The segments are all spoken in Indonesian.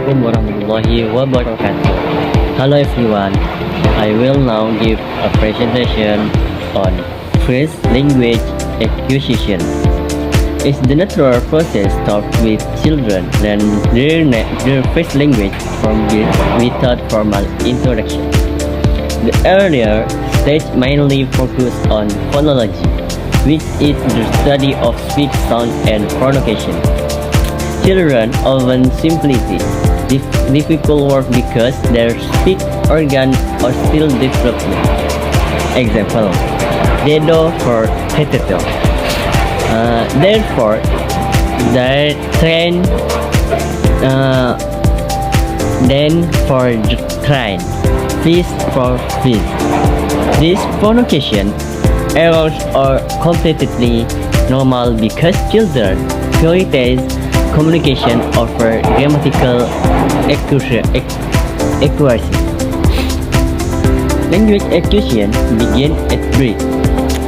Assalamualaikum warahmatullahi wabarakatuh. Hello everyone, I will now give a presentation on first language acquisition. It's the natural process taught with children learn their first language from birth without formal introduction. The earlier stage mainly focused on phonology, which is the study of speech sound and pronunciation. Children often simply difficult words because their speech organs are still developing. Example: dedo for potato. Therefore, the train. Then for train, fish for fish. This pronunciation errors are completely normal because children prioritize communication over grammatical accuracy. Language acquisition begins at birth.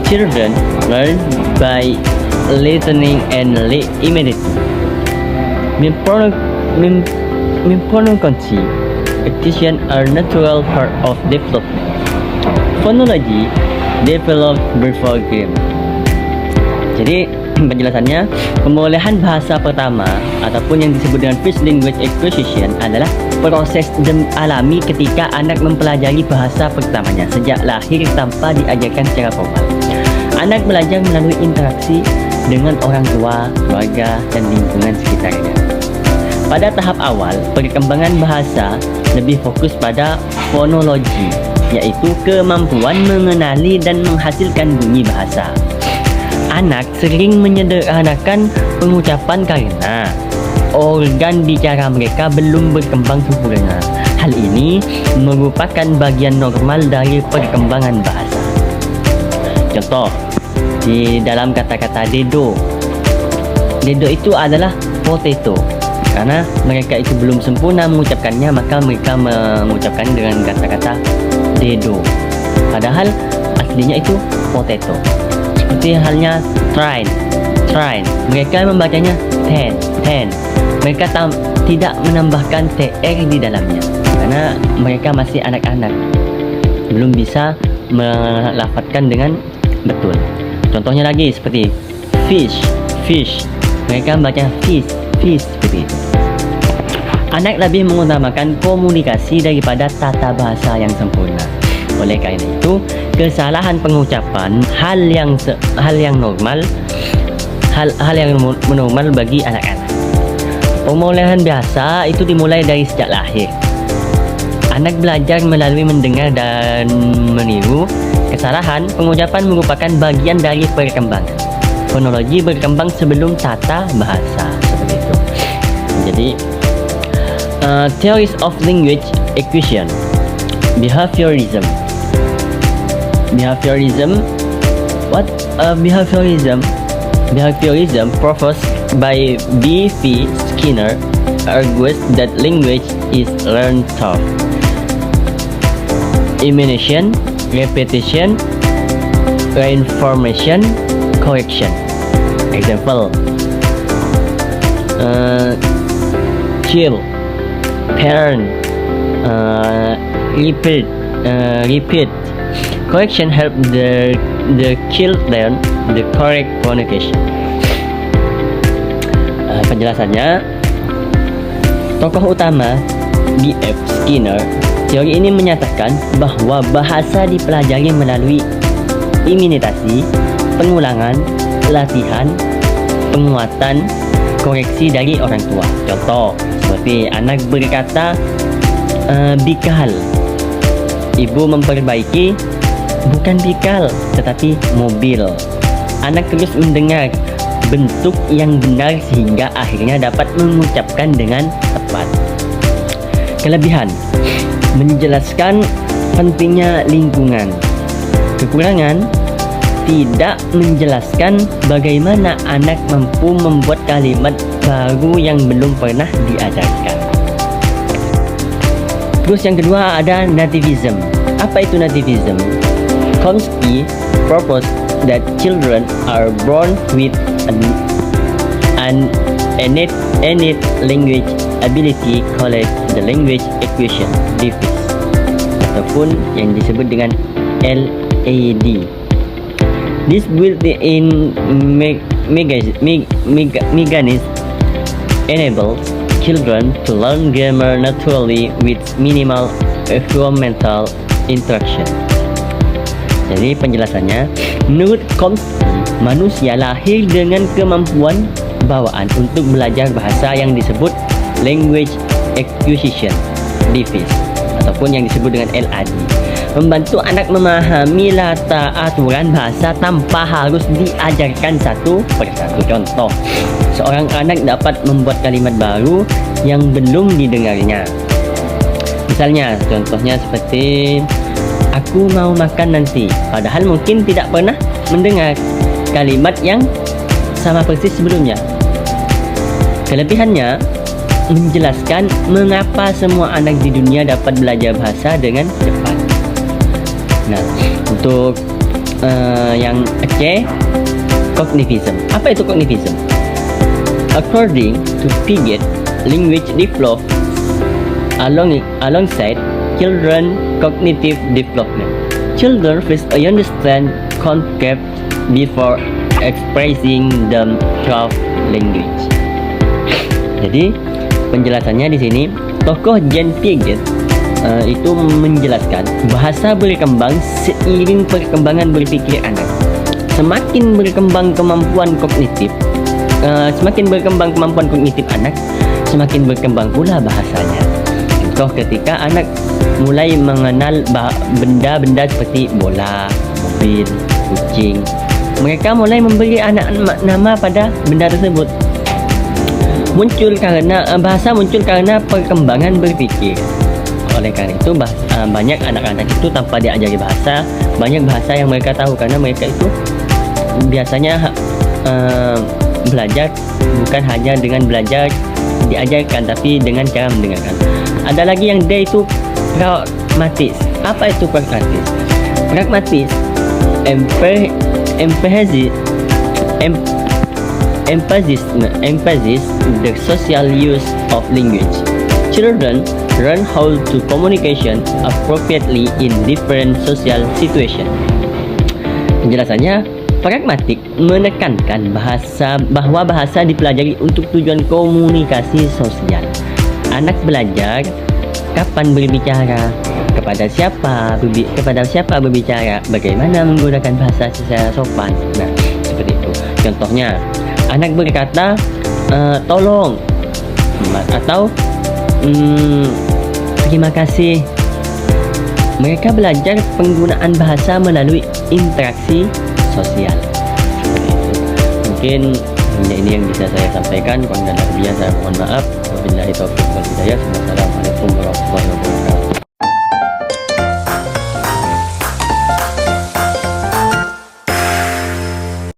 Children learn by listening and imitating. Pronunciation acquisition are natural part of development. Phonology developed before grammar. Jadi penjelasannya, pemulihan bahasa pertama ataupun yang disebut dengan first language acquisition adalah proses alami ketika anak mempelajari bahasa pertamanya sejak lahir tanpa diajarkan secara formal. Anak belajar melalui interaksi dengan orang tua, keluarga, dan lingkungan sekitarnya. Pada tahap awal, perkembangan bahasa lebih fokus pada fonologi, yaitu kemampuan mengenali dan menghasilkan bunyi bahasa. Anak sering menyederhanakan pengucapan karena organ bicara mereka belum berkembang sempurna. Hal ini merupakan bagian normal dari perkembangan bahasa. Contoh, di dalam kata-kata dedo. Dedo itu adalah potato. Karena mereka itu belum sempurna mengucapkannya, maka mereka mengucapkan dengan kata-kata dedo. Padahal aslinya itu potato. Seperti halnya train. Mereka membacanya ten. Mereka tidak menambahkan tr di dalamnya karena mereka masih anak-anak, belum bisa melafadzkan dengan betul. Contohnya lagi seperti fish. Mereka membaca fish seperti itu. Anak lebih mengutamakan komunikasi daripada tata bahasa yang sempurna. Oleh karena itu, kesalahan pengucapan hal yang normal bagi anak-anak. Pemulihan bahasa itu dimulai dari sejak lahir. Anak belajar melalui mendengar dan meniru. Kesalahan pengucapan merupakan bagian dari perkembangan. Fonologi berkembang sebelum tata bahasa, seperti itu. Jadi, theories of language acquisition. Behaviorism. What behaviorism? Behaviorism proposed by B.V. Skinner argues that language is learned through imitation, repetition, reinformation, correction. Example: chill, parent, repeat. Correction help the child learn the correct pronunciation. Penjelasannya, tokoh utama B.F. Skinner, teori ini menyatakan bahwa bahasa dipelajari melalui imitasi, pengulangan, latihan, penguatan, koreksi dari orang tua. Contoh, seperti anak berkata bikal, ibu memperbaiki bukan bikal tetapi mobil. Anak terus mendengar bentuk yang benar sehingga akhirnya dapat mengucapkan dengan tepat. Kelebihan: menjelaskan pentingnya lingkungan. Kekurangan: tidak menjelaskan bagaimana anak mampu membuat kalimat baru yang belum pernah diajarkan. Terus yang kedua ada nativism. Apa itu nativism? Chomsky proposed that children are born with an innate language ability called the language acquisition deficit ataupun yang disebut dengan LAD. This built-in mechanism enables children to learn grammar naturally with minimal environmental interaction. Jadi penjelasannya, menurut Chomsky, manusia lahir dengan kemampuan bawaan untuk belajar bahasa yang disebut language acquisition deficit ataupun yang disebut dengan LAD, membantu anak memahami latar aturan bahasa tanpa harus diajarkan satu persatu. Contoh, seorang anak dapat membuat kalimat baru yang belum didengarnya. Misalnya, contohnya seperti aku mau makan nanti, padahal mungkin tidak pernah mendengar kalimat yang sama persis sebelumnya. Kelebihannya menjelaskan mengapa semua anak di dunia dapat belajar bahasa dengan cepat. Nah, untuk yang C, cognitism. Apa itu cognitism? According to Piaget, language develops alongside children cognitive development. Children first understand concepts before expressing them through language. Jadi penjelasannya di sini, tokoh Jean Piaget itu menjelaskan bahasa berkembang seiring perkembangan berpikir anak. Semakin berkembang kemampuan kognitif anak, semakin berkembang pula bahasanya. Contoh, ketika anak mulai mengenal benda-benda seperti bola, mobil, kucing, mereka mulai memberi nama pada benda tersebut. Bahasa muncul karena perkembangan berpikir. Oleh karena itu banyak anak-anak itu tanpa diajari bahasa, banyak bahasa yang mereka tahu karena mereka itu biasanya belajar bukan hanya dengan belajar diajarkan, tapi dengan cara mendengarkan. Ada lagi yang D, itu pragmatis. Apa itu pragmatis? Pragmatis emphasizes the social use of language. Children learn how to communication appropriately in different social situations. Penjelasannya, pragmatik menekankan bahwa bahasa dipelajari untuk tujuan komunikasi sosial. Anak belajar kapan berbicara, kepada siapa berbicara, bagaimana menggunakan bahasa secara sopan. Nah, seperti itu. Contohnya, anak berkata tolong atau terima kasih. Mereka belajar penggunaan bahasa melalui interaksi sosial. Seperti itu. Mungkin hanya ini yang bisa saya sampaikan. Kurang dan lebihnya saya mohon maaf. Wabillahi taufiq wal hidayah. Wassalamualaikum warahmatullahi wabarakatuh.